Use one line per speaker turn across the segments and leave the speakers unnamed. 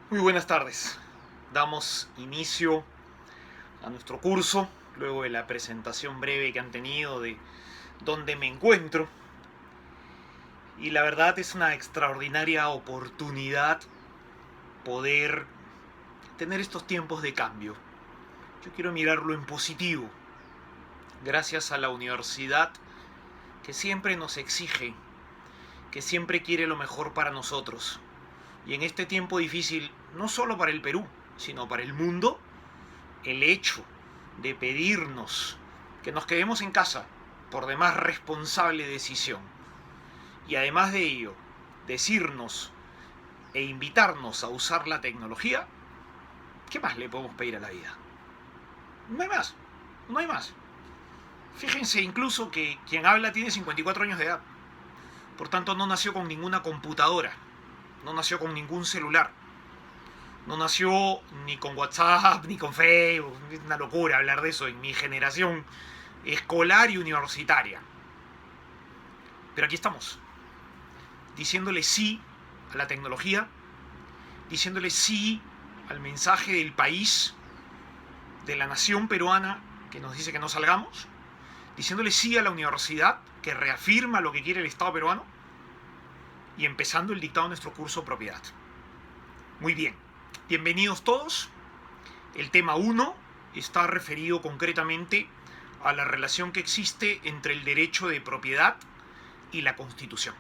Muy buenas tardes. Damos inicio a nuestro curso, luego de la presentación breve que han tenido de dónde me encuentro. Y la verdad es una extraordinaria oportunidad poder tener estos tiempos de cambio. Yo quiero mirarlo en positivo, gracias a la universidad que siempre nos exige, que siempre quiere lo mejor para nosotros. Y en este tiempo difícil, no solo para el Perú, sino para el mundo, el hecho de pedirnos que nos quedemos en casa, por demás responsable decisión, y además de ello, decirnos e invitarnos a usar la tecnología, ¿qué más le podemos pedir a la vida? No hay más, no hay más. Fíjense incluso que quien habla tiene 54 años de edad, por tanto no nació con ninguna computadora, no nació con ningún celular, no nació ni con WhatsApp, ni con Facebook. Es una locura hablar de eso en mi generación escolar y universitaria. Pero aquí estamos, diciéndole sí a la tecnología, diciéndole sí al mensaje del país, de la nación peruana que nos dice que no salgamos, diciéndole sí a la universidad que reafirma lo que quiere el Estado peruano y empezando el dictado de nuestro curso Propiedad. Muy bien, bienvenidos todos. El tema 1 está referido concretamente a la relación que existe entre el derecho de propiedad y la Constitución.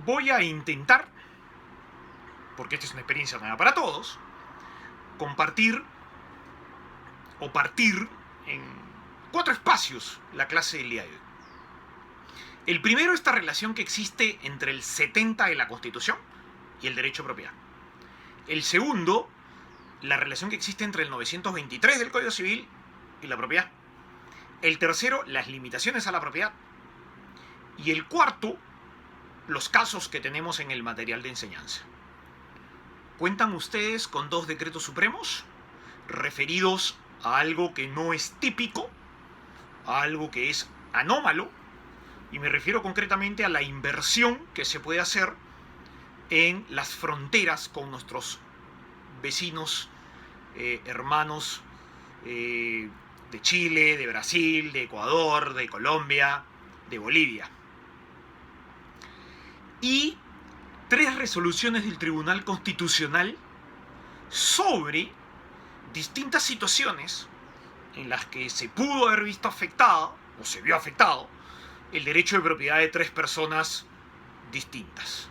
Voy a intentar, porque esta es una experiencia nueva para todos, compartir o partir en 4 espacios la clase del día de hoy. El primero, esta relación que existe entre el 70 de la Constitución y el derecho de propiedad. El segundo, la relación que existe entre el 923 del Código Civil y la propiedad. El tercero, las limitaciones a la propiedad. Y el cuarto, los casos que tenemos en el material de enseñanza. ¿Cuentan ustedes con 2 decretos supremos referidos a algo que no es típico, a algo que es anómalo? Y me refiero concretamente a la inversión que se puede hacer en las fronteras con nuestros vecinos, hermanos de Chile, de Brasil, de Ecuador, de Colombia, de Bolivia. Y 3 resoluciones del Tribunal Constitucional sobre distintas situaciones en las que se pudo haber visto afectado, o se vio afectado, el derecho de propiedad de 3 personas distintas.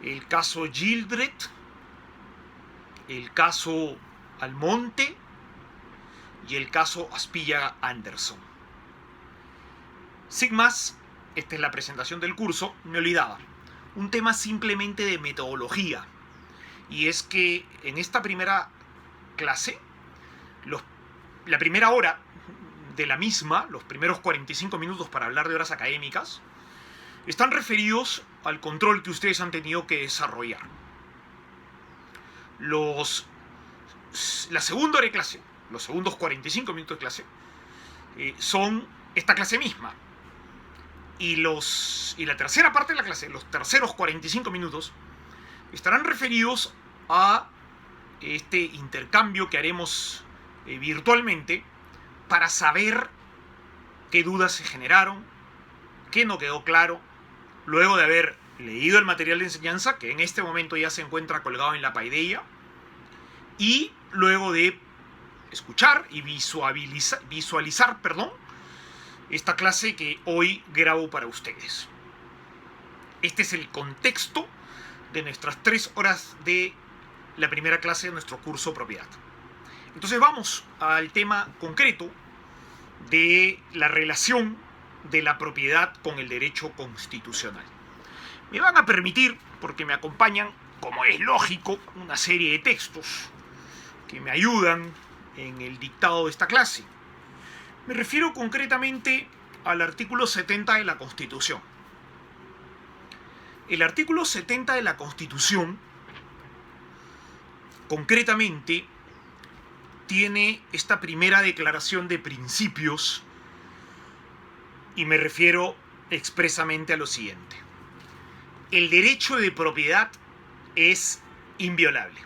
El caso Gildred, el caso Almonte y el caso Aspilla Anderson. Sin más, esta es la presentación del curso. Me olvidaba, un tema simplemente de metodología, y es que en esta primera clase, la primera hora de la misma, los primeros 45 minutos para hablar de horas académicas, están referidos al control que ustedes han tenido que desarrollar. La segunda hora de clase, los segundos 45 minutos de clase, son esta clase misma. Y la tercera parte de la clase, los terceros 45 minutos, estarán referidos a este intercambio que haremos virtualmente para saber qué dudas se generaron, qué no quedó claro, luego de haber leído el material de enseñanza, que en este momento ya se encuentra colgado en la paideia, y luego de escuchar y visualizar esta clase que hoy grabo para ustedes. Este es el contexto de nuestras 3 horas de la primera clase de nuestro curso Propiedad. Entonces vamos al tema concreto de la relación de la propiedad con el derecho constitucional. Me van a permitir, porque me acompañan, como es lógico, una serie de textos que me ayudan en el dictado de esta clase. Me refiero concretamente al artículo 70 de la Constitución. El artículo 70 de la Constitución, concretamente, tiene esta primera declaración de principios, y me refiero expresamente a lo siguiente. El derecho de propiedad es inviolable.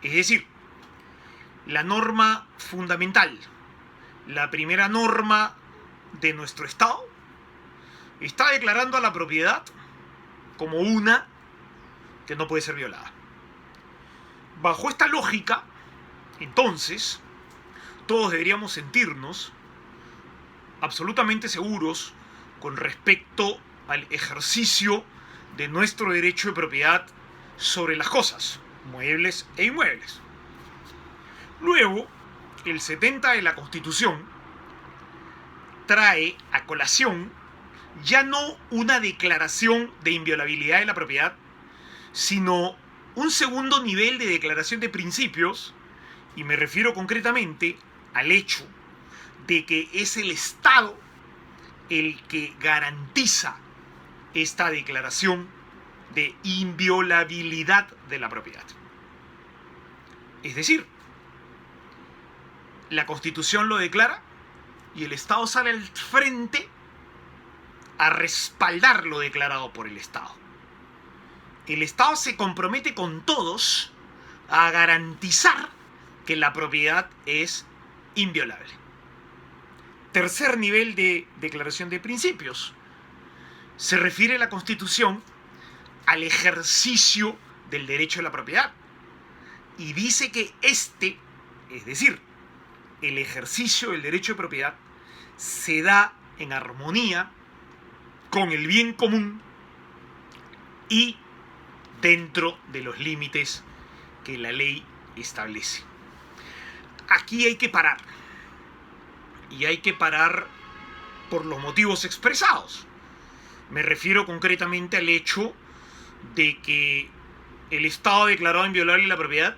Es decir, la norma fundamental, la primera norma de nuestro Estado, está declarando a la propiedad como una que no puede ser violada. Bajo esta lógica, entonces, todos deberíamos sentirnos absolutamente seguros con respecto al ejercicio de nuestro derecho de propiedad sobre las cosas, muebles e inmuebles. Luego, el 70 de la Constitución trae a colación ya no una declaración de inviolabilidad de la propiedad, sino un segundo nivel de declaración de principios, y me refiero concretamente al hecho de que es el Estado el que garantiza esta declaración de inviolabilidad de la propiedad. Es decir, la Constitución lo declara y el Estado sale al frente a respaldar lo declarado por el Estado. El Estado se compromete con todos a garantizar que la propiedad es inviolable. Tercer nivel de declaración de principios. Se refiere la Constitución al ejercicio del derecho a la propiedad y dice que este, es decir, el ejercicio del derecho de propiedad, se da en armonía con el bien común y dentro de los límites que la ley establece. Aquí hay que parar. Y hay que parar por los motivos expresados. Me refiero concretamente al hecho de que el Estado ha declarado inviolable la propiedad,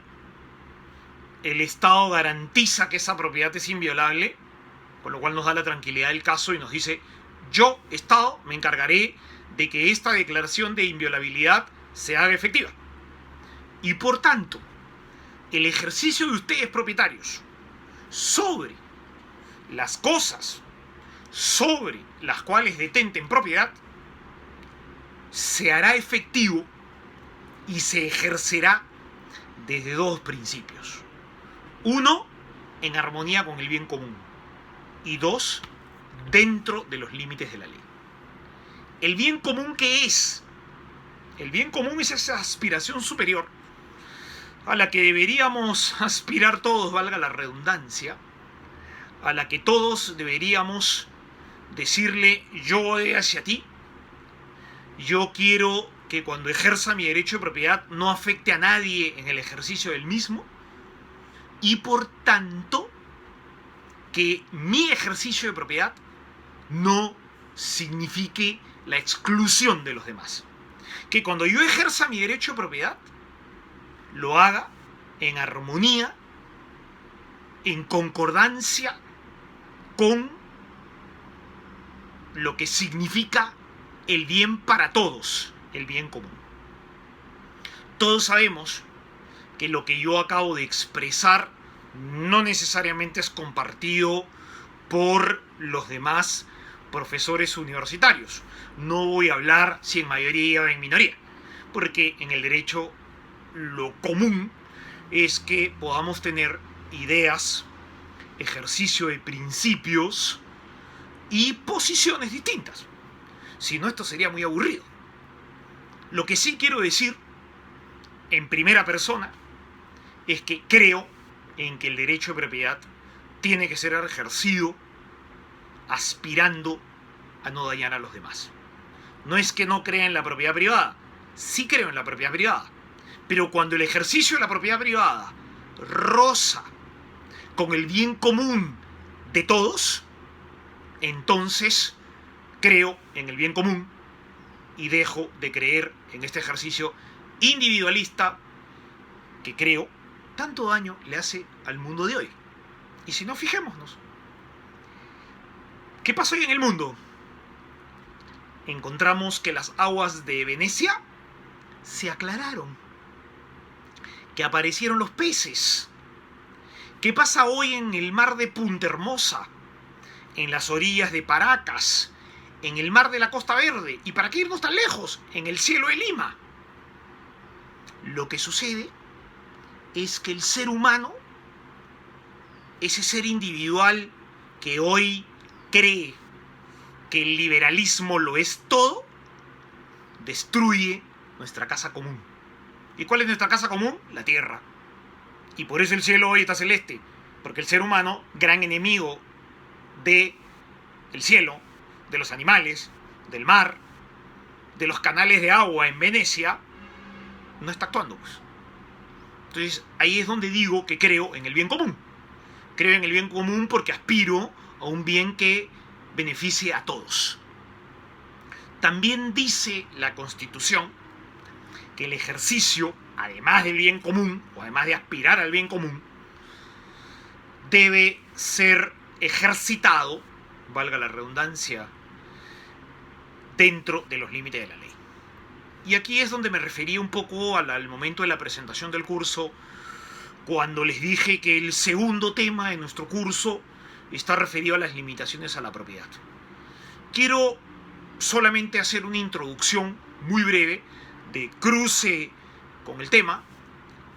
el Estado garantiza que esa propiedad es inviolable, con lo cual nos da la tranquilidad del caso y nos dice: yo, Estado, me encargaré de que esta declaración de inviolabilidad se haga efectiva. Y por tanto, el ejercicio de ustedes propietarios sobre las cosas sobre las cuales detenten propiedad se hará efectivo y se ejercerá desde dos principios. Uno, en armonía con el bien común. Y dos, dentro de los límites de la ley. ¿El bien común qué es? El bien común es esa aspiración superior a la que deberíamos aspirar todos, valga la redundancia, a la que todos deberíamos decirle: yo voy hacia ti, yo quiero que cuando ejerza mi derecho de propiedad no afecte a nadie en el ejercicio del mismo, y por tanto que mi ejercicio de propiedad no signifique la exclusión de los demás. Que cuando yo ejerza mi derecho de propiedad, lo haga en armonía, en concordancia con lo que significa el bien para todos, el bien común. Todos sabemos que lo que yo acabo de expresar no necesariamente es compartido por los demás profesores universitarios. No voy a hablar si en mayoría o en minoría, porque en el derecho lo común es que podamos tener ideas, ejercicio de principios y posiciones distintas. Si no, esto sería muy aburrido. Lo que sí quiero decir en primera persona es que creo en que el derecho de propiedad tiene que ser ejercido aspirando a no dañar a los demás. No es que no crea en la propiedad privada, sí creo en la propiedad privada, pero cuando el ejercicio de la propiedad privada roza con el bien común de todos, entonces creo en el bien común y dejo de creer en este ejercicio individualista que creo tanto daño le hace al mundo de hoy. Y si no, fijémonos. ¿Qué pasó hoy en el mundo? Encontramos que las aguas de Venecia se aclararon, que aparecieron los peces. ¿Qué pasa hoy en el mar de Punta Hermosa, en las orillas de Paracas, en el mar de la Costa Verde? ¿Y para qué irnos tan lejos? En el cielo de Lima. Lo que sucede es que el ser humano, ese ser individual que hoy cree que el liberalismo lo es todo, destruye nuestra casa común. ¿Y cuál es nuestra casa común? La tierra. Y por eso el cielo hoy está celeste, porque el ser humano, gran enemigo del cielo, de los animales, del mar, de los canales de agua en Venecia, no está actuando, pues. Entonces ahí es donde digo que creo en el bien común. Creo en el bien común porque aspiro a un bien que beneficie a todos. También dice la Constitución que el ejercicio, además del bien común, o además de aspirar al bien común, debe ser ejercitado, valga la redundancia, dentro de los límites de la ley. Y aquí es donde me refería un poco al momento de la presentación del curso, cuando les dije que el segundo tema de nuestro curso está referido a las limitaciones a la propiedad. Quiero solamente hacer una introducción muy breve de cruce con el tema,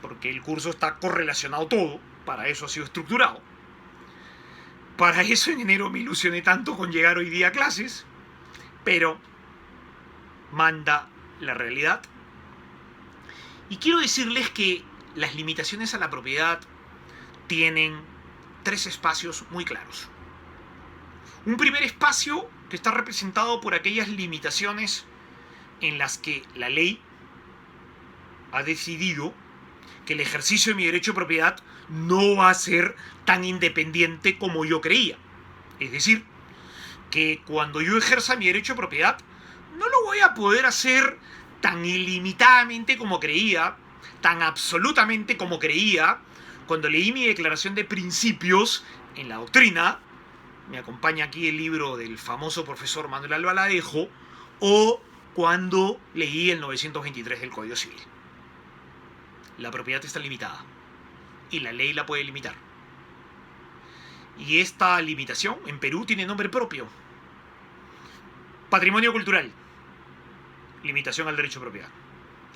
porque el curso está correlacionado todo, para eso ha sido estructurado. Para eso en enero me ilusioné tanto con llegar hoy día a clases, pero manda la realidad. Y quiero decirles que las limitaciones a la propiedad tienen 3 espacios muy claros. Un primer espacio que está representado por aquellas limitaciones en las que la ley ha decidido que el ejercicio de mi derecho de propiedad no va a ser tan independiente como yo creía. Es decir, que cuando yo ejerza mi derecho de propiedad, no lo voy a poder hacer tan ilimitadamente como creía, tan absolutamente como creía, cuando leí mi declaración de principios en la doctrina. Me acompaña aquí el libro del famoso profesor Manuel Albaladejo, o cuando leí el 923 del Código Civil. La propiedad está limitada y la ley la puede limitar. Y esta limitación en Perú tiene nombre propio. Patrimonio cultural, limitación al derecho de propiedad.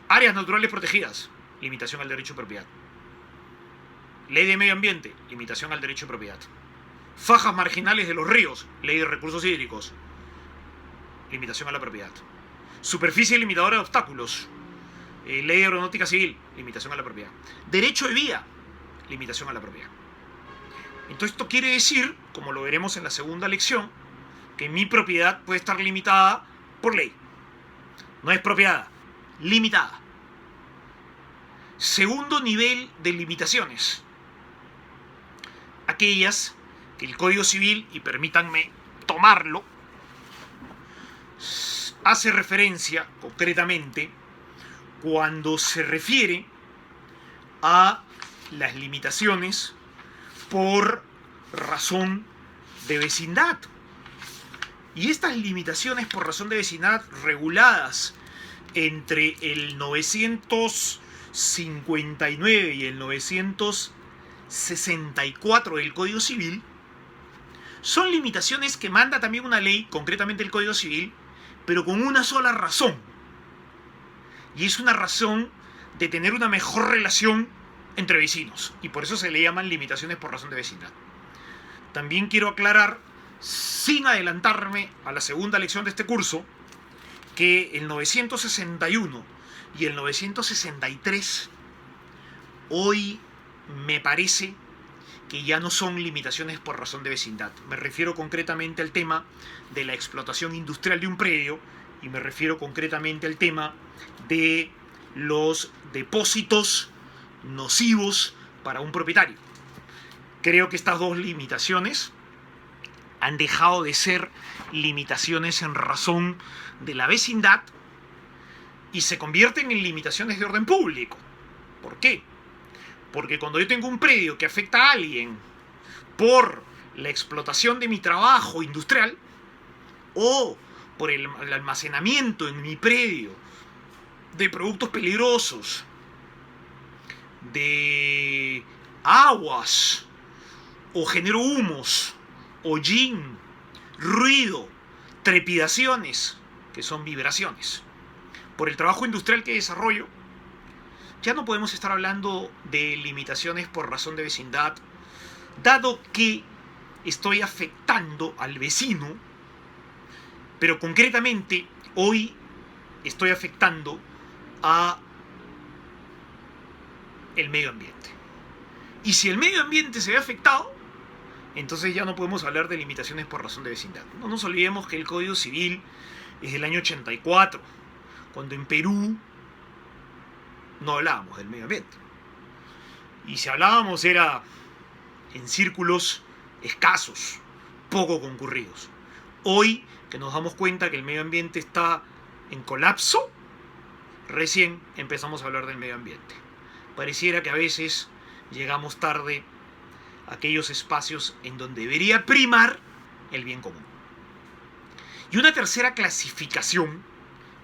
Áreas naturales protegidas, limitación al derecho de propiedad. Ley de medio ambiente, limitación al derecho de propiedad. Fajas marginales de los ríos, ley de recursos hídricos, limitación a la propiedad. Superficie limitadora de obstáculos, ley de aeronáutica civil, limitación a la propiedad. Derecho de vía, limitación a la propiedad. Entonces esto quiere decir, como lo veremos en la segunda lección, que mi propiedad puede estar limitada por ley. No expropiada, limitada. Segundo nivel de limitaciones. Aquellas que el Código Civil, y permítanme tomarlo, hace referencia concretamente cuando se refiere a las limitaciones por razón de vecindad. Y estas limitaciones por razón de vecindad reguladas entre el 959 y el 964 del Código Civil son limitaciones que manda también una ley, concretamente el Código Civil, pero con una sola razón. Y es una razón de tener una mejor relación entre vecinos. Y por eso se le llaman limitaciones por razón de vecindad. También quiero aclarar, sin adelantarme a la segunda lección de este curso, que el 961 y el 963 hoy me parece que ya no son limitaciones por razón de vecindad. Me refiero concretamente al tema de la explotación industrial de un predio y me refiero concretamente al tema de los depósitos nocivos para un propietario. Creo que estas dos limitaciones han dejado de ser limitaciones en razón de la vecindad y se convierten en limitaciones de orden público. ¿Por qué? Porque cuando yo tengo un predio que afecta a alguien por la explotación de mi trabajo industrial o por el almacenamiento en mi predio de productos peligrosos, de aguas, o genero humos, hollín, ruido, trepidaciones, que son vibraciones, por el trabajo industrial que desarrollo, ya no podemos estar hablando de limitaciones por razón de vecindad, dado que estoy afectando al vecino, pero concretamente hoy estoy afectando a el medio ambiente. Y si el medio ambiente se ve afectado, entonces ya no podemos hablar de limitaciones por razón de vecindad. No nos olvidemos que el Código Civil es del año 84, cuando en Perú no hablábamos del medio ambiente. Y si hablábamos era en círculos escasos, poco concurridos. Hoy, que nos damos cuenta que el medio ambiente está en colapso, recién empezamos a hablar del medio ambiente. Pareciera que a veces llegamos tarde a aquellos espacios en donde debería primar el bien común. Y una tercera clasificación,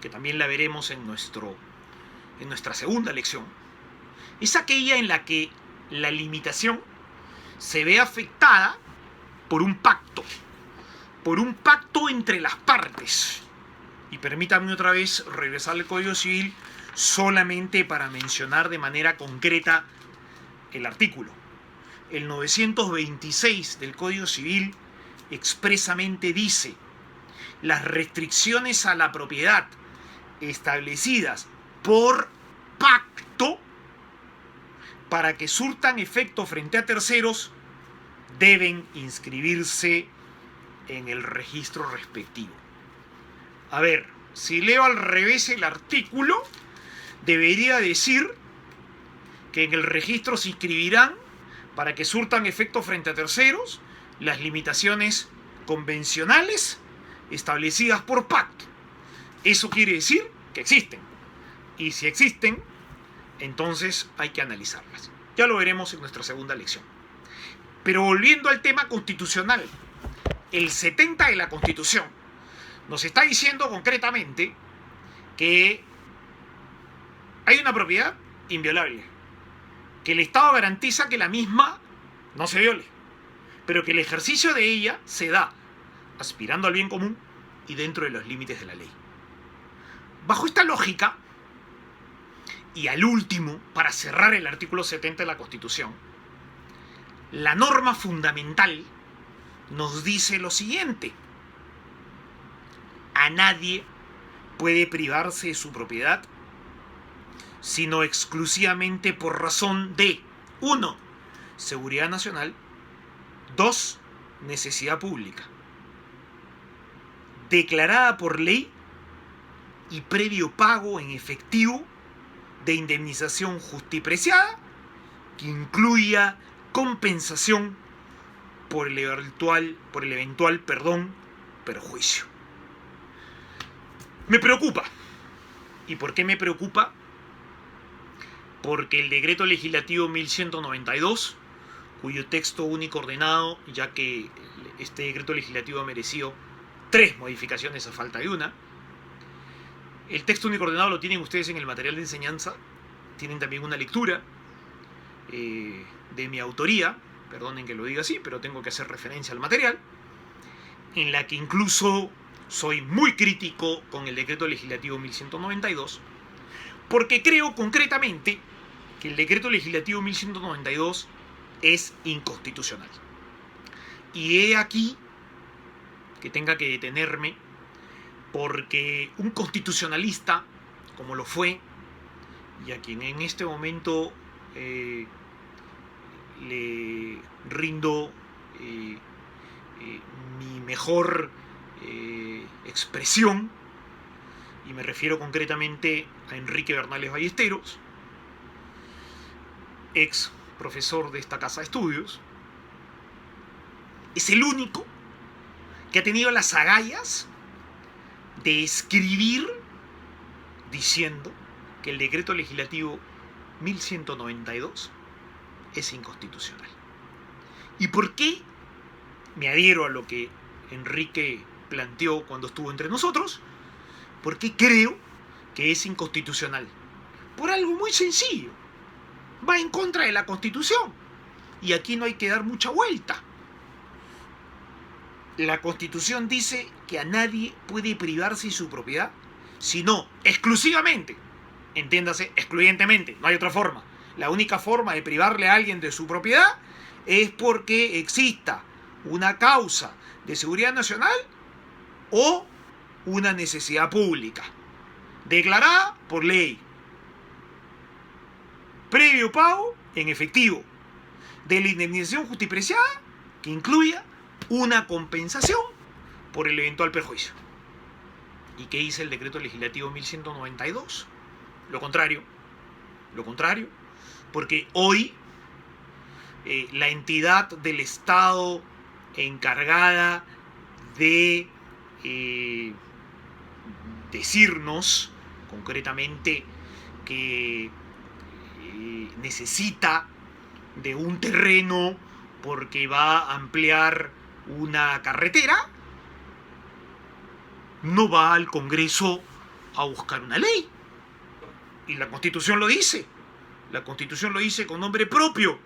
que también la veremos en nuestra segunda lección, es aquella en la que la limitación se ve afectada por un pacto entre las partes. Y permítanme otra vez regresar al Código Civil solamente para mencionar de manera concreta el artículo. El 926 del Código Civil expresamente dice: las restricciones a la propiedad establecidas por pacto para que surtan efecto frente a terceros deben inscribirse en el registro respectivo. A ver, si leo al revés el artículo, debería decir que en el registro se inscribirán, para que surtan efecto frente a terceros, las limitaciones convencionales establecidas por pacto. Eso quiere decir que existen. Y si existen, entonces hay que analizarlas. Ya lo veremos en nuestra segunda lección. Pero volviendo al tema constitucional, el 70 de la Constitución nos está diciendo concretamente que hay una propiedad inviolable, que el Estado garantiza que la misma no se viole, pero que el ejercicio de ella se da aspirando al bien común y dentro de los límites de la ley. Bajo esta lógica, y al último, para cerrar el artículo 70 de la Constitución, la norma fundamental nos dice lo siguiente: a nadie puede privarse de su propiedad sino exclusivamente por razón de 1. Seguridad nacional, 2. Necesidad pública, declarada por ley y previo pago en efectivo de indemnización justipreciada que incluya compensación por el eventual perjuicio. Me preocupa. ¿Y por qué me preocupa? Porque el decreto legislativo 1192, cuyo texto único ordenado, ya que este decreto legislativo ha merecido 3 modificaciones a falta de una, el texto único ordenado lo tienen ustedes en el material de enseñanza, tienen también una lectura de mi autoría, perdonen que lo diga así, pero tengo que hacer referencia al material, en la que incluso soy muy crítico con el decreto legislativo 1192, porque creo concretamente que el decreto legislativo 1192 es inconstitucional. Y he aquí que tenga que detenerme, porque un constitucionalista, como lo fue, y a quien en este momento le rindo mi mejor expresión, y me refiero concretamente a Enrique Bernales Ballesteros, ex profesor de esta casa de estudios, es el único que ha tenido las agallas de escribir diciendo que el decreto legislativo 1192 es inconstitucional. ¿Y por qué me adhiero a lo que Enrique planteó cuando estuvo entre nosotros? Porque creo que es inconstitucional. Por algo muy sencillo. Va en contra de la Constitución. Y aquí no hay que dar mucha vuelta. La Constitución dice que a nadie puede privarse de su propiedad, sino exclusivamente entiéndase, excluyentemente, no hay otra forma. La única forma de privarle a alguien de su propiedad es porque exista una causa de seguridad nacional o una necesidad pública, declarada por ley, previo pago en efectivo de la indemnización justipreciada que incluya una compensación por el eventual perjuicio. ¿Y qué dice el decreto legislativo 1192? Lo contrario, porque hoy la entidad del Estado encargada de decirnos concretamente que necesita de un terreno porque va a ampliar una carretera, no va al Congreso a buscar una ley. Y la Constitución lo dice. La Constitución lo dice con nombre propio.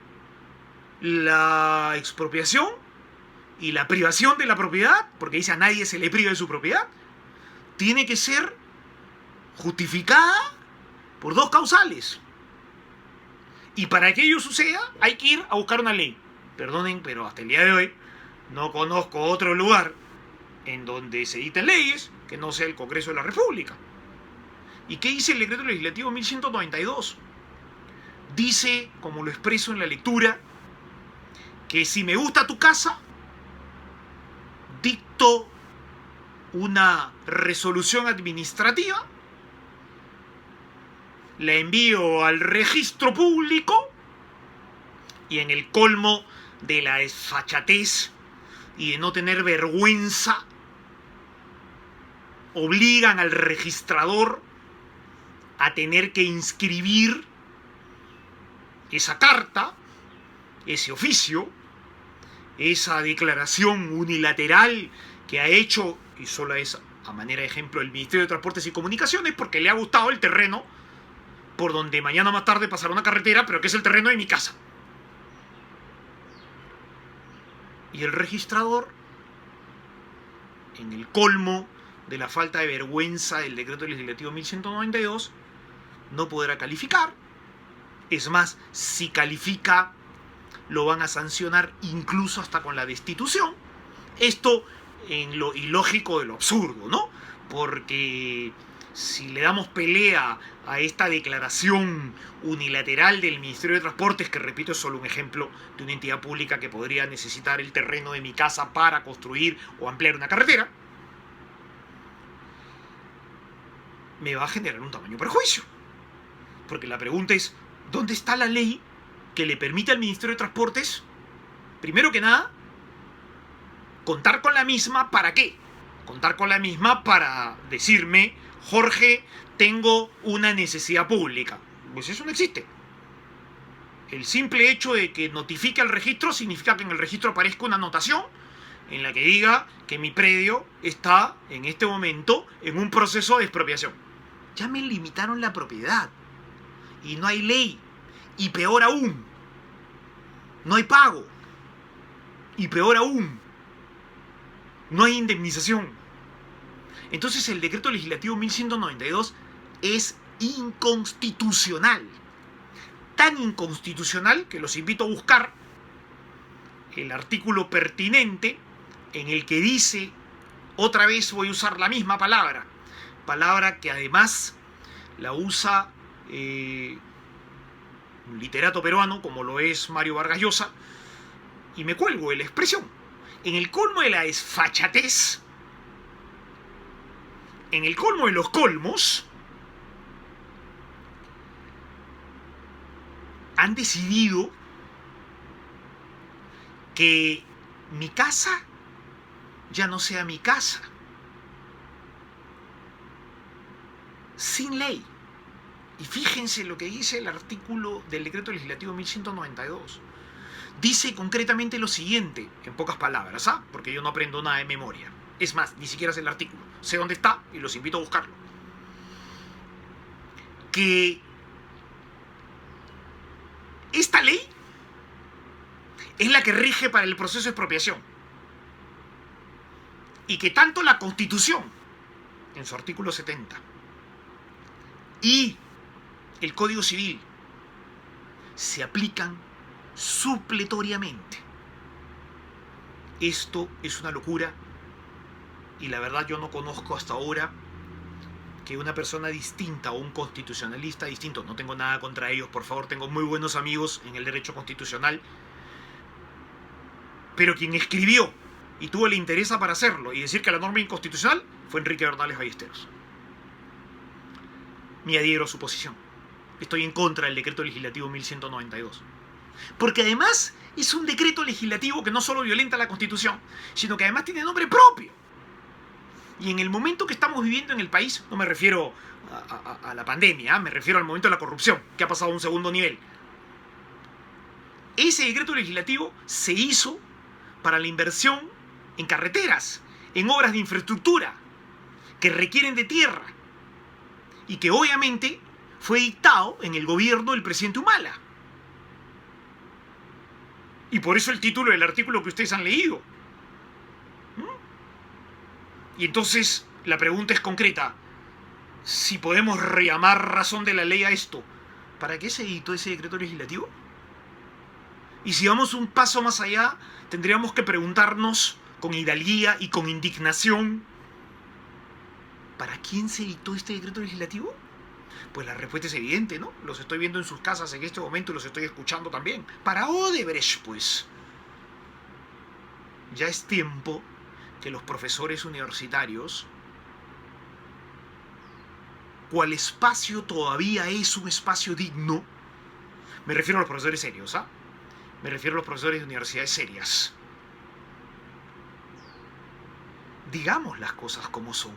La expropiación y la privación de la propiedad, porque dice a nadie se le priva de su propiedad, tiene que ser justificada por dos causales. Y para que ello suceda hay que ir a buscar una ley. Perdonen, pero hasta el día de hoy no conozco otro lugar en donde se editen leyes que no sea el Congreso de la República. ¿Y qué dice el decreto legislativo 1192? Dice, como lo expreso en la lectura, que si me gusta tu casa, dicto una resolución administrativa, la envío al registro público y en el colmo de la desfachatez y de no tener vergüenza, obligan al registrador a tener que inscribir esa carta, ese oficio, esa declaración unilateral que ha hecho, y solo es a manera de ejemplo, el Ministerio de Transportes y Comunicaciones, porque le ha gustado el terreno por donde mañana más tarde pasará una carretera, pero que es el terreno de mi casa. Y el registrador, en el colmo de la falta de vergüenza del decreto legislativo 1192, no podrá calificar. Es más, si califica, lo van a sancionar incluso hasta con la destitución. Esto en lo ilógico de lo absurdo, ¿no? Porque si le damos pelea a esta declaración unilateral del Ministerio de Transportes, que repito es solo un ejemplo de una entidad pública que podría necesitar el terreno de mi casa para construir o ampliar una carretera, me va a generar un tamaño perjuicio. Porque la pregunta es, ¿dónde está la ley que le permite al Ministerio de Transportes, primero que nada, contar con la misma? ¿Para qué? Contar con la misma para decirme, Jorge, tengo una necesidad pública. Pues eso no existe. El simple hecho de que notifique al registro significa que en el registro aparezca una anotación en la que diga que mi predio está en este momento en un proceso de expropiación. Ya me limitaron la propiedad. Y no hay ley. Y peor aún, no hay pago. Y peor aún, no hay indemnización. Entonces el decreto legislativo 1192 es inconstitucional. Tan inconstitucional que los invito a buscar el artículo pertinente en el que dice, otra vez voy a usar la misma palabra que además la usa un literato peruano como lo es Mario Vargas Llosa, y me cuelgo de la expresión. En el colmo de la desfachatez, en el colmo de los colmos, han decidido que mi casa ya no sea mi casa. Sin ley. Y fíjense lo que dice el artículo del decreto legislativo 1192. Dice concretamente lo siguiente, en pocas palabras, porque yo no aprendo nada de memoria. Es más, ni siquiera sé el artículo. Sé dónde está y los invito a buscarlo. Que esta ley es la que rige para el proceso de expropiación. Y que tanto la Constitución, en su artículo 70, y el Código Civil se aplican supletoriamente. Esto es una locura y la verdad yo no conozco hasta ahora que una persona distinta o un constitucionalista distinto, no tengo nada contra ellos, por favor, tengo muy buenos amigos en el derecho constitucional, pero quien escribió y tuvo el interés para hacerlo y decir que la norma es inconstitucional fue Enrique Bernales Ballesteros. Me adhiero a su posición. Estoy en contra del decreto legislativo 1192. Porque además es un decreto legislativo que no solo violenta la Constitución, sino que además tiene nombre propio. Y en el momento que estamos viviendo en el país, no me refiero a la pandemia, me refiero al momento de la corrupción, que ha pasado a un segundo nivel. Ese decreto legislativo se hizo para la inversión en carreteras, en obras de infraestructura, que requieren de tierra, y que obviamente fue dictado en el gobierno del presidente Humala. Y por eso el título del artículo que ustedes han leído. Y entonces la pregunta es concreta. Si podemos llamar razón de la ley a esto, ¿para qué se editó ese decreto legislativo? Y si vamos un paso más allá, tendríamos que preguntarnos con hidalguía y con indignación, ¿para quién se editó este decreto legislativo? Pues la respuesta es evidente, ¿no? Los estoy viendo en sus casas en este momento y los estoy escuchando también. Para Odebrecht, pues. Ya es tiempo que los profesores universitarios, cual espacio todavía es un espacio digno, me refiero a los profesores serios, ¿ah? Me refiero a los profesores de universidades serias. Digamos las cosas como son.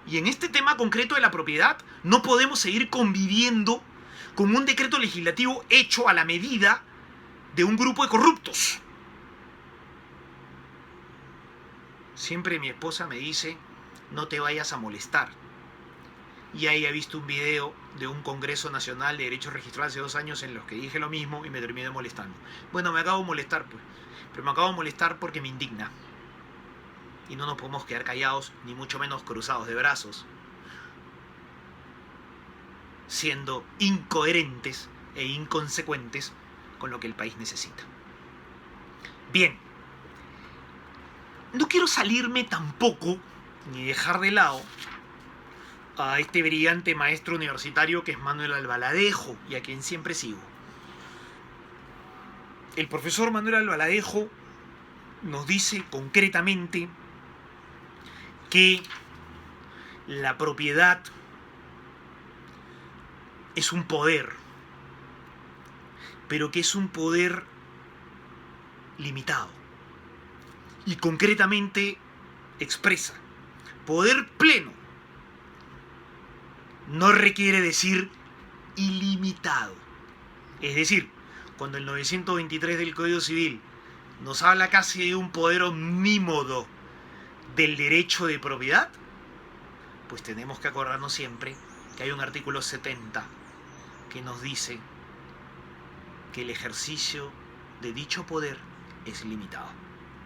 Y en este tema concreto de la propiedad, no podemos seguir conviviendo con un decreto legislativo hecho a la medida de un grupo de corruptos. Siempre mi esposa me dice, no te vayas a molestar. Y ahí he visto un video de un Congreso Nacional de Derechos Registrados hace 2 años en los que dije lo mismo y me terminé molestando. Bueno, me acabo de molestar, pues. Pero me acabo de molestar porque me indigna. Y no nos podemos quedar callados, ni mucho menos cruzados de brazos, siendo incoherentes e inconsecuentes con lo que el país necesita. Bien, no quiero salirme tampoco, ni dejar de lado, a este brillante maestro universitario que es Manuel Albaladejo, y a quien siempre sigo. El profesor Manuel Albaladejo nos dice concretamente que la propiedad es un poder, pero que es un poder limitado. Y concretamente expresa, poder pleno no requiere decir ilimitado. Es decir, cuando el 923 del Código Civil nos habla casi de un poder omnímodo del derecho de propiedad, pues tenemos que acordarnos siempre que hay un artículo 70 que nos dice que el ejercicio de dicho poder es limitado.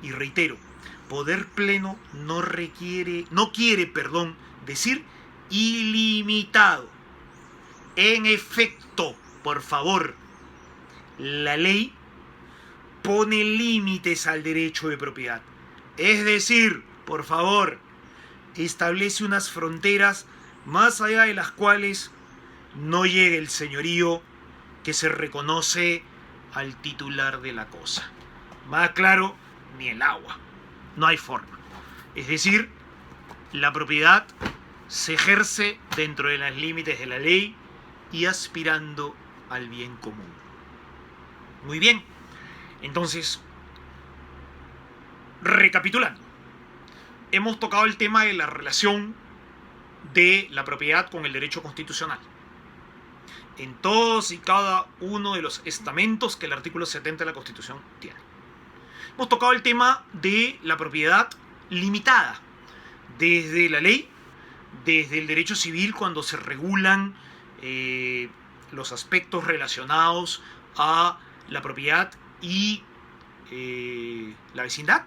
Y reitero, poder pleno no quiere decir ilimitado. En efecto, por favor, la ley pone límites al derecho de propiedad. Es decir, por favor, establece unas fronteras más allá de las cuales no llegue el señorío que se reconoce al titular de la cosa. Más claro, ni el agua. No hay forma. Es decir, la propiedad se ejerce dentro de los límites de la ley y aspirando al bien común. Muy bien. Entonces, recapitulando. Hemos tocado el tema de la relación de la propiedad con el derecho constitucional. En todos y cada uno de los estamentos que el artículo 70 de la Constitución tiene. Hemos tocado el tema de la propiedad limitada, desde la ley, desde el derecho civil cuando se regulan los aspectos relacionados a la propiedad y la vecindad.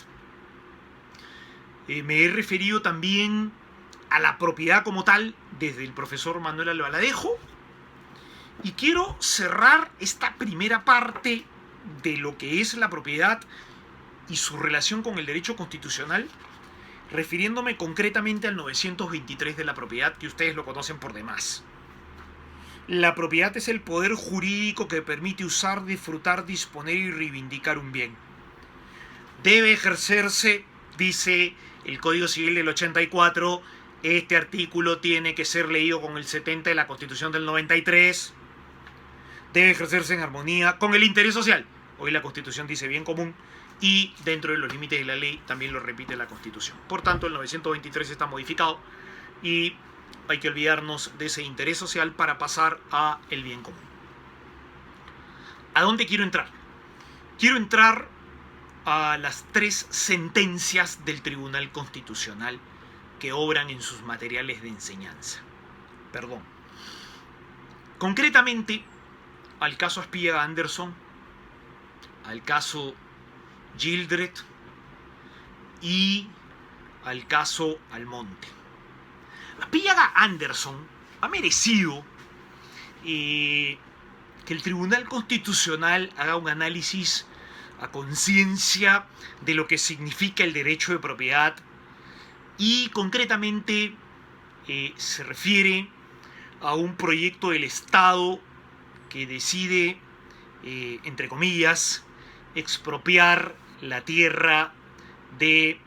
Me he referido también a la propiedad como tal desde el profesor Manuel Albaladejo, Y quiero cerrar esta primera parte de lo que es la propiedad y su relación con el derecho constitucional, refiriéndome concretamente al 923 de la propiedad, que ustedes lo conocen por demás. La propiedad es el poder jurídico que permite usar, disfrutar, disponer y reivindicar un bien. Debe ejercerse, dice el Código Civil del 84, este artículo tiene que ser leído con el 70 de la Constitución del 93, debe ejercerse en armonía con el interés social. Hoy la Constitución dice bien común y dentro de los límites de la ley también lo repite la Constitución. Por tanto, el 923 está modificado y hay que olvidarnos de ese interés social para pasar a el bien común. ¿A dónde quiero entrar? Quiero entrar a las 3 sentencias del Tribunal Constitucional que obran en sus materiales de enseñanza. Concretamente, al caso Aspíllaga-Anderson, al caso Gildred y al caso Almonte. Aspíllaga-Anderson ha merecido que el Tribunal Constitucional haga un análisis a conciencia de lo que significa el derecho de propiedad y concretamente se refiere a un proyecto del Estado que decide, entre comillas, expropiar la tierra de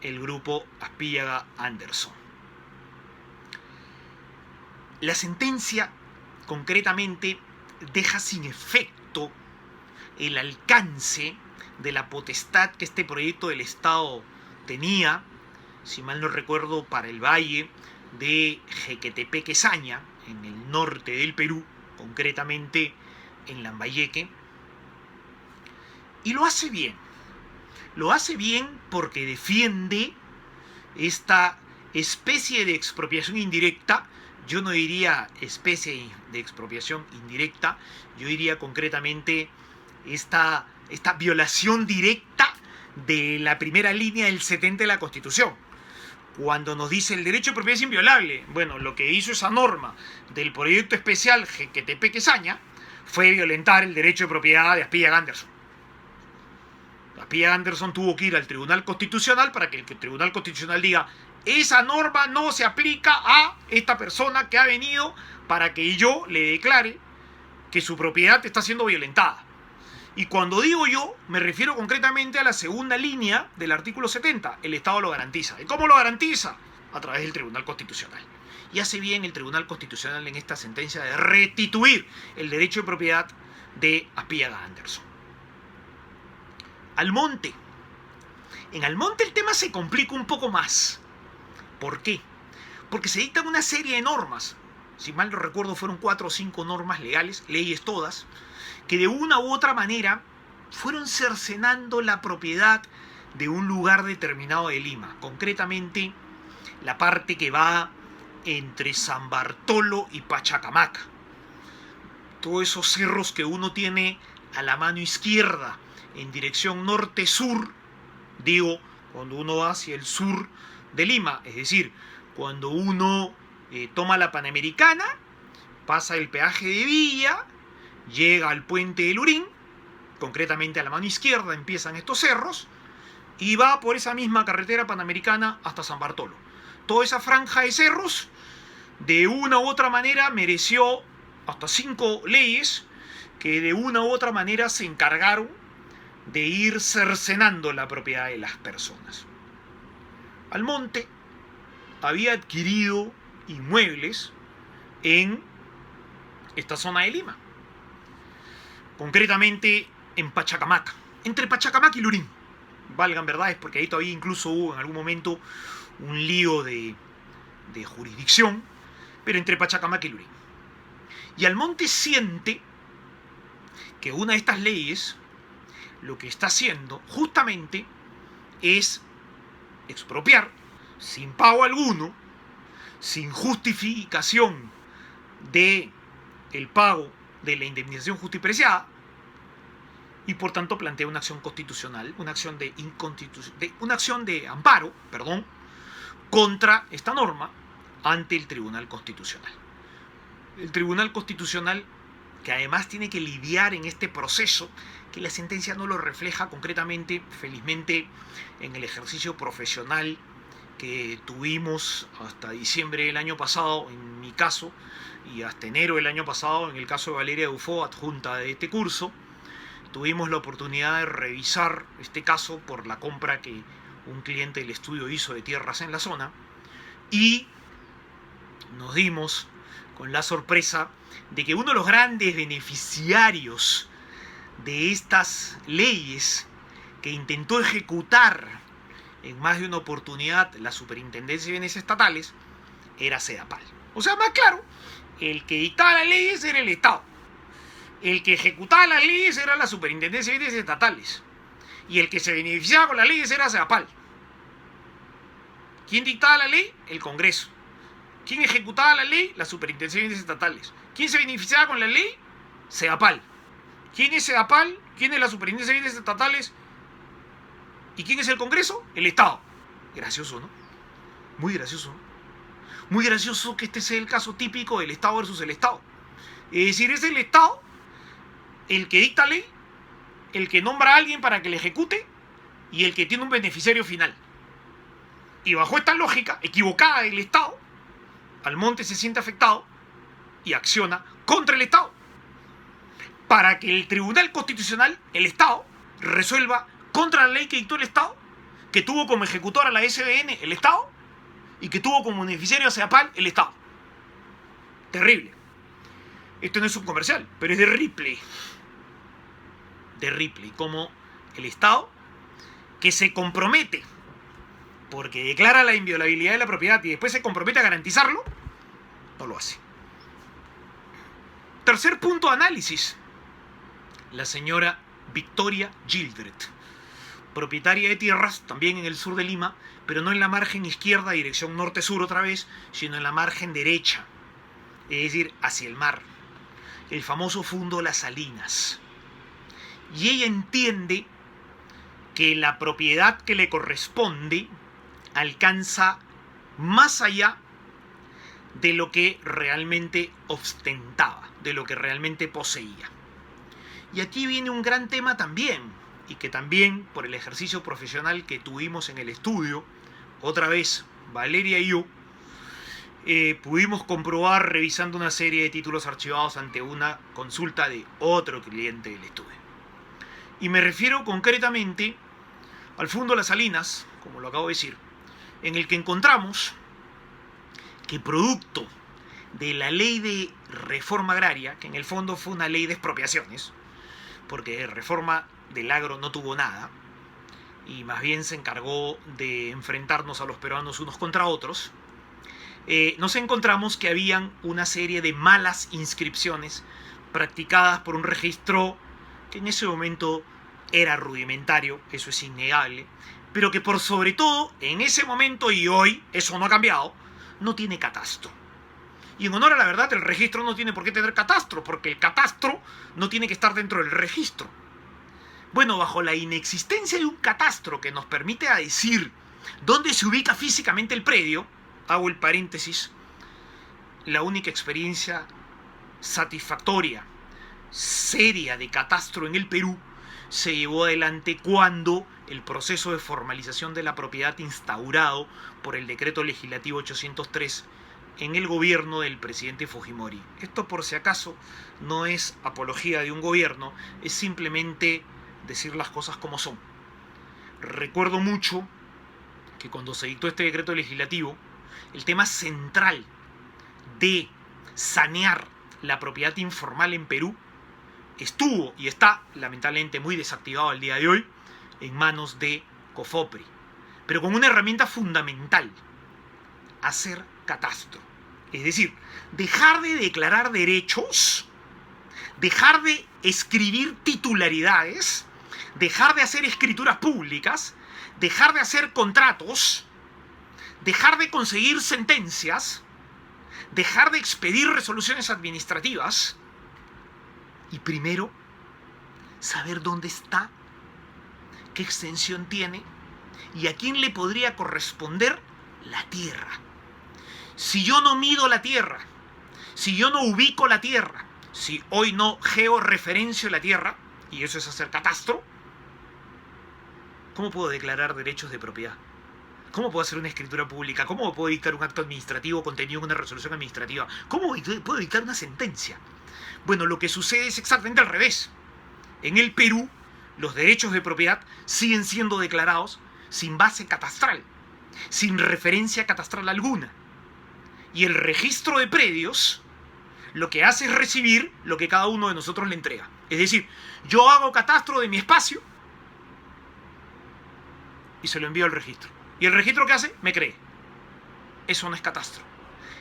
el grupo Aspíllaga-Anderson. La sentencia concretamente deja sin efecto el alcance de la potestad que este proyecto del Estado tenía, si mal no recuerdo, para el valle de Jequetepeque-Saña, en el norte del Perú, concretamente en Lambayeque, y lo hace bien. Lo hace bien porque defiende esta especie de expropiación indirecta. Yo no diría especie de expropiación indirecta, yo diría concretamente esta violación directa de la primera línea del 70 de la Constitución. Cuando nos dice el derecho de propiedad es inviolable, bueno, lo que hizo esa norma del proyecto especial Jequetepeque-Saña fue violentar el derecho de propiedad de Aspíllaga-Anderson. Aspíllaga-Anderson tuvo que ir al Tribunal Constitucional para que el Tribunal Constitucional diga: esa norma no se aplica a esta persona que ha venido para que yo le declare que su propiedad está siendo violentada. Y cuando digo yo, me refiero concretamente a la segunda línea del artículo 70. El Estado lo garantiza. ¿Y cómo lo garantiza? A través del Tribunal Constitucional. Y hace bien el Tribunal Constitucional en esta sentencia de restituir el derecho de propiedad de Aspíllaga-Anderson. Almonte. En Almonte el tema se complica un poco más. ¿Por qué? Porque se dictan una serie de normas. Si mal no recuerdo, fueron 4 o 5 normas legales, leyes todas, que de una u otra manera fueron cercenando la propiedad de un lugar determinado de Lima. Concretamente, la parte que va entre San Bartolo y Pachacamac. Todos esos cerros que uno tiene a la mano izquierda en dirección norte-sur, digo, cuando uno va hacia el sur de Lima, es decir, cuando uno toma la Panamericana, pasa el peaje de Villa, llega al puente de Lurín, concretamente a la mano izquierda empiezan estos cerros, y va por esa misma carretera panamericana hasta San Bartolo. Toda esa franja de cerros, de una u otra manera, mereció hasta 5 leyes que de una u otra manera se encargaron de ir cercenando la propiedad de las personas. Almonte había adquirido inmuebles en esta zona de Lima, concretamente en Pachacamac, entre Pachacamac y Lurín, valgan verdades, porque ahí todavía incluso hubo en algún momento un lío de jurisdicción, pero entre Pachacamac y Lurín. Y Almonte siente que una de estas leyes lo que está haciendo justamente es expropiar sin pago alguno, sin justificación de el pago de la indemnización justipreciada, y por tanto plantea una acción constitucional, una acción de amparo, contra esta norma ante el Tribunal Constitucional. El Tribunal Constitucional que además tiene que lidiar en este proceso que la sentencia no lo refleja concretamente, felizmente, en el ejercicio profesional que tuvimos hasta diciembre del año pasado, en mi caso, y hasta enero del año pasado, en el caso de Valeria Dufo, adjunta de este curso. Tuvimos la oportunidad de revisar este caso por la compra que un cliente del estudio hizo de tierras en la zona, y nos dimos con la sorpresa de que uno de los grandes beneficiarios de estas leyes que intentó ejecutar en más de una oportunidad la Superintendencia de Bienes Estatales era Sedapal. O sea, más claro, el que dictaba las leyes era el Estado. El que ejecutaba las leyes era la Superintendencia de Bienes Estatales. Y el que se beneficiaba con las leyes era Sedapal. ¿Quién dictaba la ley? El Congreso. ¿Quién ejecutaba la ley? La Superintendencia de Bienes Estatales. ¿Quién se beneficiaba con la ley? Sedapal. ¿Quién es Sedapal? ¿Quién es la Superintendencia de Bienes Estatales? ¿Y quién es el Congreso? El Estado. Gracioso, ¿no? Muy gracioso, ¿no? Muy gracioso que este sea el caso típico del Estado versus el Estado. Es decir, es el Estado el que dicta ley, el que nombra a alguien para que le ejecute y el que tiene un beneficiario final. Y bajo esta lógica equivocada del Estado, Almonte se siente afectado y acciona contra el Estado para que el Tribunal Constitucional, el Estado, resuelva contra la ley que dictó el Estado, que tuvo como ejecutor a la SBN el Estado y que tuvo como beneficiario a Sedapal el Estado. Terrible. Esto no es un comercial, pero es de Ripley. De Ripley, como el Estado que se compromete, porque declara la inviolabilidad de la propiedad y después se compromete a garantizarlo, no lo hace. Tercer punto de análisis. La señora Victoria Gildret, propietaria de tierras también en el sur de Lima, pero no en la margen izquierda, dirección norte-sur otra vez, sino en la margen derecha, es decir, hacia el mar. El famoso Fundo Las Salinas. Y ella entiende que la propiedad que le corresponde alcanza más allá de lo que realmente ostentaba, de lo que realmente poseía. Y aquí viene un gran tema también, y que también por el ejercicio profesional que tuvimos en el estudio, otra vez Valeria y yo, pudimos comprobar revisando una serie de títulos archivados ante una consulta de otro cliente del estudio. Y me refiero concretamente al Fundo Las Salinas, como lo acabo de decir, en el que encontramos que producto de la ley de reforma agraria, que en el fondo fue una ley de expropiaciones, porque de reforma del agro no tuvo nada, y más bien se encargó de enfrentarnos a los peruanos unos contra otros, nos encontramos que habían una serie de malas inscripciones practicadas por un registro que en ese momento era rudimentario, eso es innegable, pero que por sobre todo en ese momento y hoy, eso no ha cambiado, no tiene catastro. Y en honor a la verdad, el registro no tiene por qué tener catastro, porque el catastro no tiene que estar dentro del registro. Bueno, bajo la inexistencia de un catastro que nos permite decir dónde se ubica físicamente el predio, hago el paréntesis, la única experiencia satisfactoria, seria de catastro en el Perú se llevó adelante cuando el proceso de formalización de la propiedad instaurado por el decreto legislativo 803 en el gobierno del presidente Fujimori. Esto, por si acaso, no es apología de un gobierno, es simplemente decir las cosas como son. Recuerdo mucho que cuando se dictó este decreto legislativo, el tema central de sanear la propiedad informal en Perú estuvo y está lamentablemente muy desactivado al día de hoy en manos de COFOPRI, pero con una herramienta fundamental: hacer catastro. Es decir, dejar de declarar derechos, dejar de escribir titularidades, dejar de hacer escrituras públicas, dejar de hacer contratos, dejar de conseguir sentencias, dejar de expedir resoluciones administrativas y primero saber dónde está, qué extensión tiene y a quién le podría corresponder la tierra. Si yo no mido la tierra, si yo no ubico la tierra, Si hoy no georreferencio la tierra, y eso es hacer catastro, ¿cómo puedo declarar derechos de propiedad? ¿Cómo puedo hacer una escritura pública? ¿Cómo puedo dictar un acto administrativo contenido en una resolución administrativa? ¿Cómo puedo dictar una sentencia? Bueno, lo que sucede es exactamente al revés. En el Perú, los derechos de propiedad siguen siendo declarados sin base catastral, sin referencia catastral alguna. Y el registro de predios lo que hace es recibir lo que cada uno de nosotros le entrega. Es decir, yo hago catastro de mi espacio y se lo envío al registro. ¿Y el registro qué hace? Me cree. Eso no es catastro.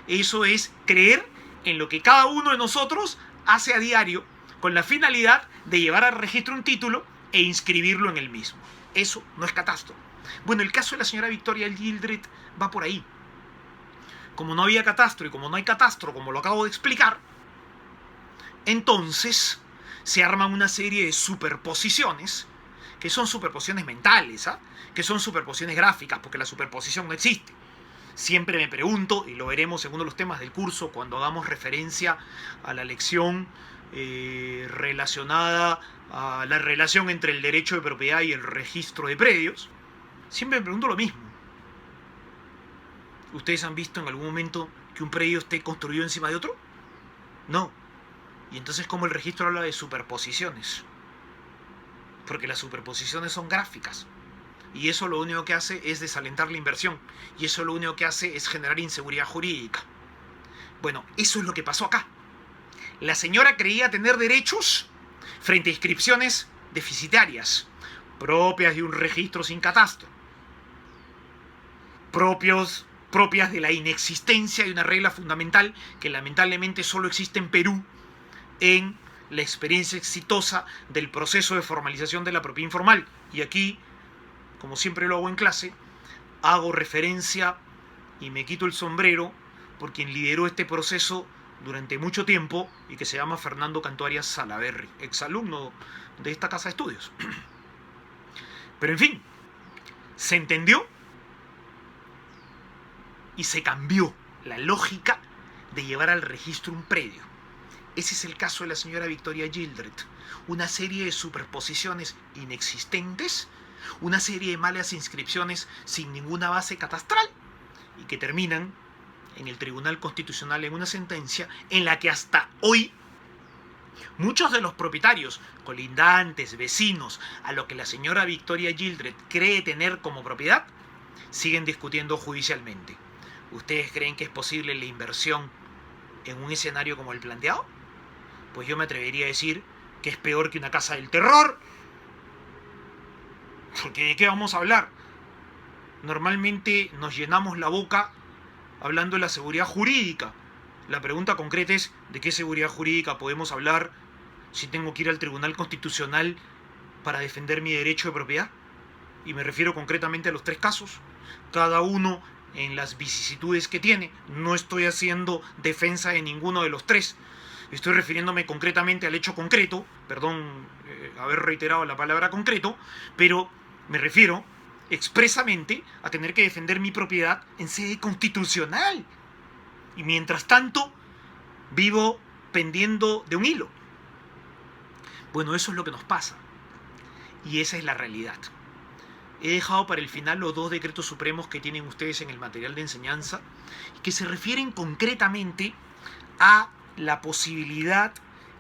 Eso es creer en lo que cada uno de nosotros hace a diario con la finalidad de llevar al registro un título e inscribirlo en el mismo. Eso no es catastro. Bueno, el caso de la señora Victoria Gildred va por ahí. Como no había catastro y como no hay catastro, como lo acabo de explicar, entonces se arman una serie de superposiciones, que son superposiciones mentales, que son superposiciones gráficas, porque la superposición no existe. Siempre me pregunto, y lo veremos en uno de los temas del curso, cuando hagamos referencia a la lección relacionada a la relación entre el derecho de propiedad y el registro de predios, siempre me pregunto lo mismo. ¿Ustedes han visto en algún momento que un predio esté construido encima de otro? No. Y entonces, ¿cómo el registro habla de superposiciones? Porque las superposiciones son gráficas. Y eso lo único que hace es desalentar la inversión. Y eso lo único que hace es generar inseguridad jurídica. Bueno, eso es lo que pasó acá. La señora creía tener derechos frente a inscripciones deficitarias, propias de un registro sin catastro, propias de la inexistencia de una regla fundamental que lamentablemente solo existe en Perú en la experiencia exitosa del proceso de formalización de la propiedad informal. Y aquí, como siempre lo hago en clase, hago referencia y me quito el sombrero por quien lideró este proceso durante mucho tiempo y que se llama Fernando Canto Arias Salaverry, exalumno de esta casa de estudios. Pero en fin, se entendió y se cambió la lógica de llevar al registro un predio. Ese es el caso de la señora Victoria Gildred. Una serie de superposiciones inexistentes, una serie de malas inscripciones sin ninguna base catastral y que terminan en el Tribunal Constitucional en una sentencia en la que hasta hoy muchos de los propietarios, colindantes, vecinos, a lo que la señora Victoria Gildred cree tener como propiedad, siguen discutiendo judicialmente. ¿Ustedes creen que es posible la inversión en un escenario como el planteado? Pues yo me atrevería a decir que es peor que una casa del terror. Porque ¿de qué vamos a hablar? Normalmente nos llenamos la boca hablando de la seguridad jurídica. La pregunta concreta es, ¿de qué seguridad jurídica podemos hablar si tengo que ir al Tribunal Constitucional para defender mi derecho de propiedad? Y me refiero concretamente a los tres casos, cada uno en las vicisitudes que tiene. No estoy haciendo defensa de ninguno de los tres. Estoy refiriéndome concretamente al hecho concreto, perdón haber reiterado la palabra concreto, pero me refiero expresamente a tener que defender mi propiedad en sede constitucional. Y mientras tanto, vivo pendiendo de un hilo. Bueno, eso es lo que nos pasa. Y esa es la realidad. He dejado para el final los dos decretos supremos que tienen ustedes en el material de enseñanza, que se refieren concretamente a la posibilidad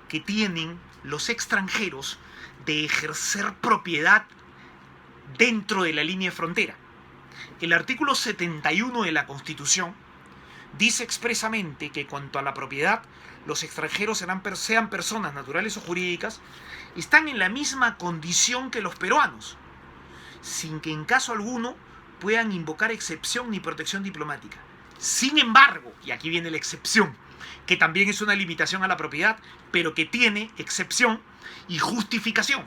que tienen los extranjeros de ejercer propiedad dentro de la línea de frontera. El artículo 71 de la Constitución dice expresamente que cuanto a la propiedad, los extranjeros sean personas naturales o jurídicas, están en la misma condición que los peruanos, sin que en caso alguno puedan invocar excepción ni protección diplomática. Sin embargo, y aquí viene la excepción, que también es una limitación a la propiedad, pero que tiene excepción y justificación.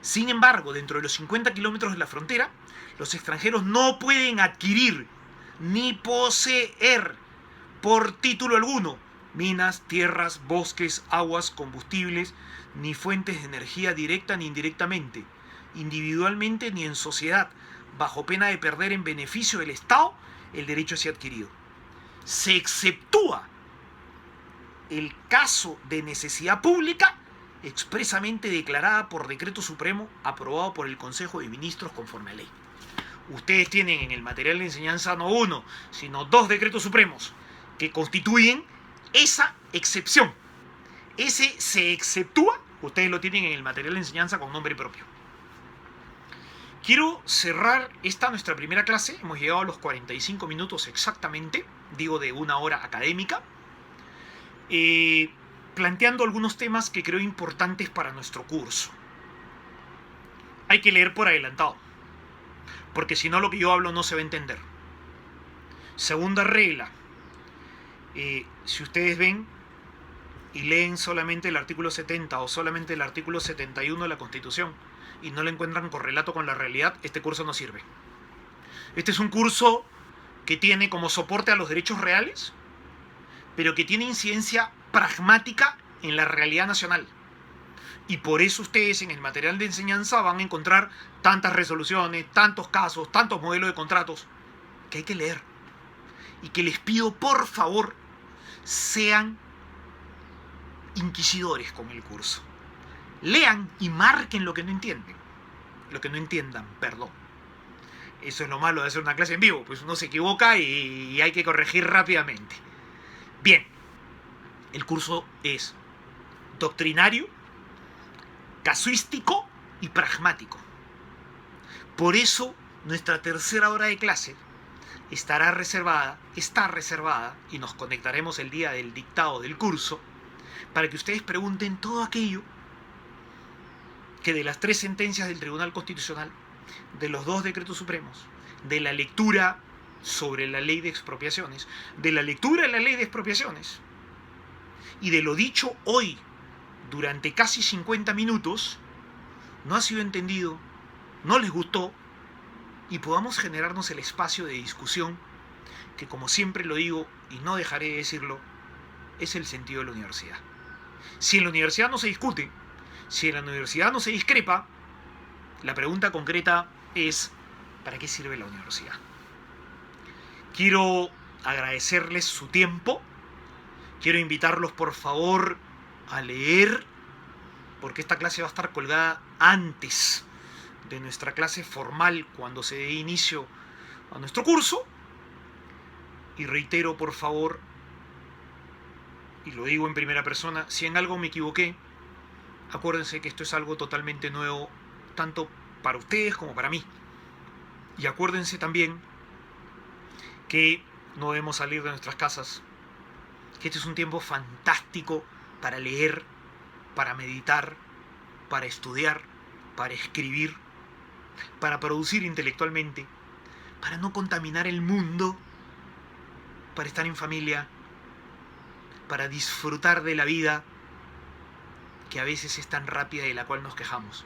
Sin embargo, dentro de los 50 kilómetros de la frontera, los extranjeros no pueden adquirir ni poseer por título alguno minas, tierras, bosques, aguas, combustibles, ni fuentes de energía directa ni indirectamente, individualmente ni en sociedad, bajo pena de perder en beneficio del Estado el derecho así adquirido. Se exceptúa el caso de necesidad pública expresamente declarada por decreto supremo aprobado por el Consejo de Ministros conforme a ley. Ustedes tienen en el material de enseñanza no uno, sino 2 decretos supremos que constituyen esa excepción. Ese se exceptúa, ustedes lo tienen en el material de enseñanza con nombre propio. Quiero cerrar esta nuestra primera clase, hemos llegado a los 45 minutos exactamente, digo de 1 hora académica, planteando algunos temas que creo importantes para nuestro curso. Hay que leer por adelantado, porque si no lo que yo hablo no se va a entender. Segunda regla, si ustedes ven y leen solamente el artículo 70 o solamente el artículo 71 de la Constitución y no le encuentran correlato con la realidad, este curso no sirve. Este es un curso que tiene como soporte a los derechos reales, pero que tiene incidencia pragmática en la realidad nacional. Y por eso ustedes en el material de enseñanza van a encontrar tantas resoluciones, tantos casos, tantos modelos de contratos que hay que leer. Y que les pido, por favor, sean inquisidores con el curso. Lean y marquen lo que no entienden. Lo que no entiendan, perdón. Eso es lo malo de hacer una clase en vivo, pues uno se equivoca y hay que corregir rápidamente. Bien, el curso es doctrinario, casuístico y pragmático. Por eso nuestra tercera hora de clase está reservada y nos conectaremos el día del dictado del curso para que ustedes pregunten todo aquello que de las 3 sentencias del Tribunal Constitucional, de los 2 decretos supremos, de la lectura sobre la ley de expropiaciones, de la lectura de la ley de expropiaciones y de lo dicho hoy durante casi 50 minutos, no ha sido entendido, no les gustó, y podamos generarnos el espacio de discusión que, como siempre lo digo y no dejaré de decirlo, es el sentido de la universidad. Si en la universidad no se discute, si en la universidad no se discrepa, la pregunta concreta es: ¿para qué sirve la universidad? Quiero agradecerles su tiempo, quiero invitarlos por favor a leer, porque esta clase va a estar colgada antes de nuestra clase formal cuando se dé inicio a nuestro curso. Y reitero, por favor, y lo digo en primera persona, si en algo me equivoqué, acuérdense que esto es algo totalmente nuevo, tanto para ustedes como para mí. Y acuérdense también que no debemos salir de nuestras casas, que este es un tiempo fantástico para leer, para meditar, para estudiar, para escribir, para producir intelectualmente, para no contaminar el mundo, para estar en familia, para disfrutar de la vida que a veces es tan rápida y de la cual nos quejamos.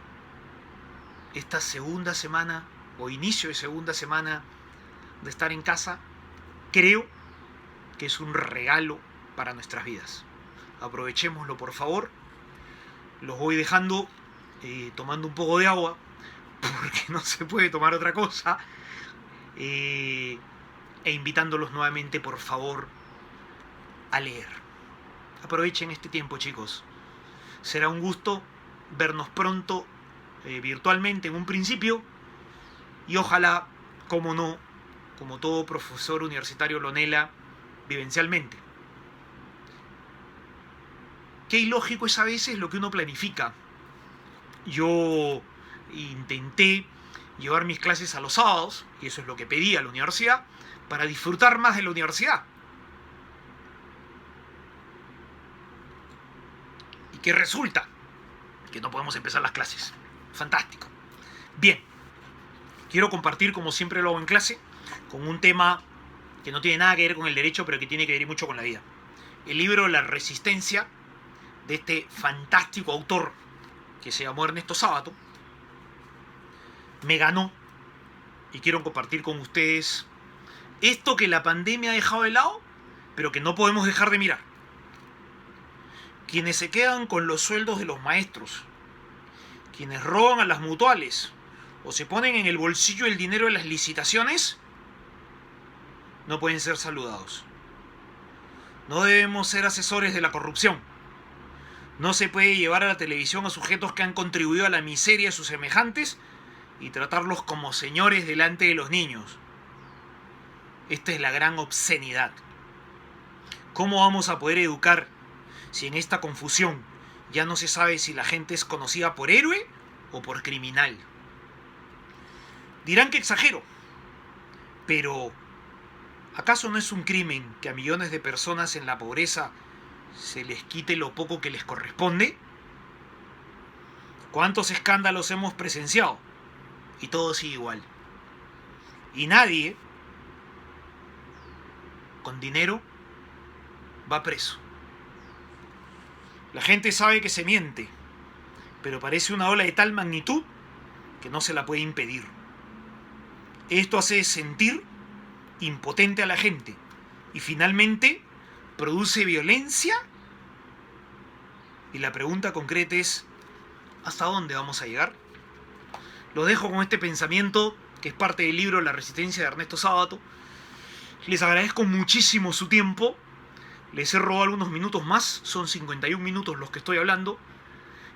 Esta segunda semana o inicio de segunda semana de estar en casa, creo que es un regalo para nuestras vidas. Aprovechémoslo, por favor. Los voy dejando tomando un poco de agua, porque no se puede tomar otra cosa, e invitándolos nuevamente, por favor, a leer. Aprovechen este tiempo, chicos. Será un gusto vernos pronto virtualmente en un principio, y ojalá, como no, como todo profesor universitario lo anhela, vivencialmente. Qué ilógico es a veces lo que uno planifica. Yo intenté llevar mis clases a los sábados, y eso es lo que pedí a la universidad, para disfrutar más de la universidad. ¿Y qué resulta? Que no podemos empezar las clases. Fantástico. Bien, quiero compartir, como siempre lo hago en clase, con un tema que no tiene nada que ver con el derecho, pero que tiene que ver mucho con la vida. El libro La Resistencia, de este fantástico autor que se llamó Ernesto Sábato, me ganó, y quiero compartir con ustedes esto que la pandemia ha dejado de lado, pero que no podemos dejar de mirar. Quienes se quedan con los sueldos de los maestros, quienes roban a las mutuales o se ponen en el bolsillo el dinero de las licitaciones, no pueden ser saludados. No debemos ser asesores de la corrupción. No se puede llevar a la televisión a sujetos que han contribuido a la miseria de sus semejantes y tratarlos como señores delante de los niños. Esta es la gran obscenidad. ¿Cómo vamos a poder educar si en esta confusión ya no se sabe si la gente es conocida por héroe o por criminal? Dirán que exagero, pero ¿acaso no es un crimen que a millones de personas en la pobreza se les quite lo poco que les corresponde? ¿Cuántos escándalos hemos presenciado? Y todo sigue igual. Y nadie con dinero va preso. La gente sabe que se miente, pero parece una ola de tal magnitud que no se la puede impedir. Esto hace sentir impotente a la gente y finalmente produce violencia. Y la pregunta concreta es, ¿hasta dónde vamos a llegar? Lo dejo con este pensamiento que es parte del libro La Resistencia de Ernesto Sábato. Les agradezco muchísimo su tiempo. Les he robado algunos minutos más, son 51 minutos los que estoy hablando.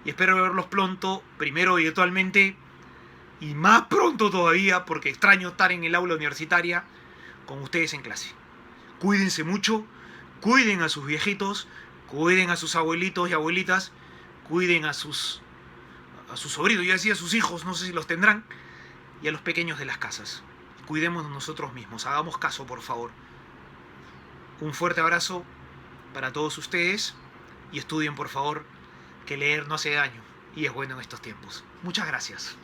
Y espero verlos pronto, primero virtualmente y más pronto todavía, porque extraño estar en el aula universitaria con ustedes en clase. Cuídense mucho, cuiden a sus viejitos, cuiden a sus abuelitos y abuelitas, cuiden a sus sobrinos, yo decía a sus hijos, no sé si los tendrán, y a los pequeños de las casas. Cuidemos de nosotros mismos, hagamos caso, por favor. Un fuerte abrazo para todos ustedes y estudien, por favor, que leer no hace daño y es bueno en estos tiempos. Muchas gracias.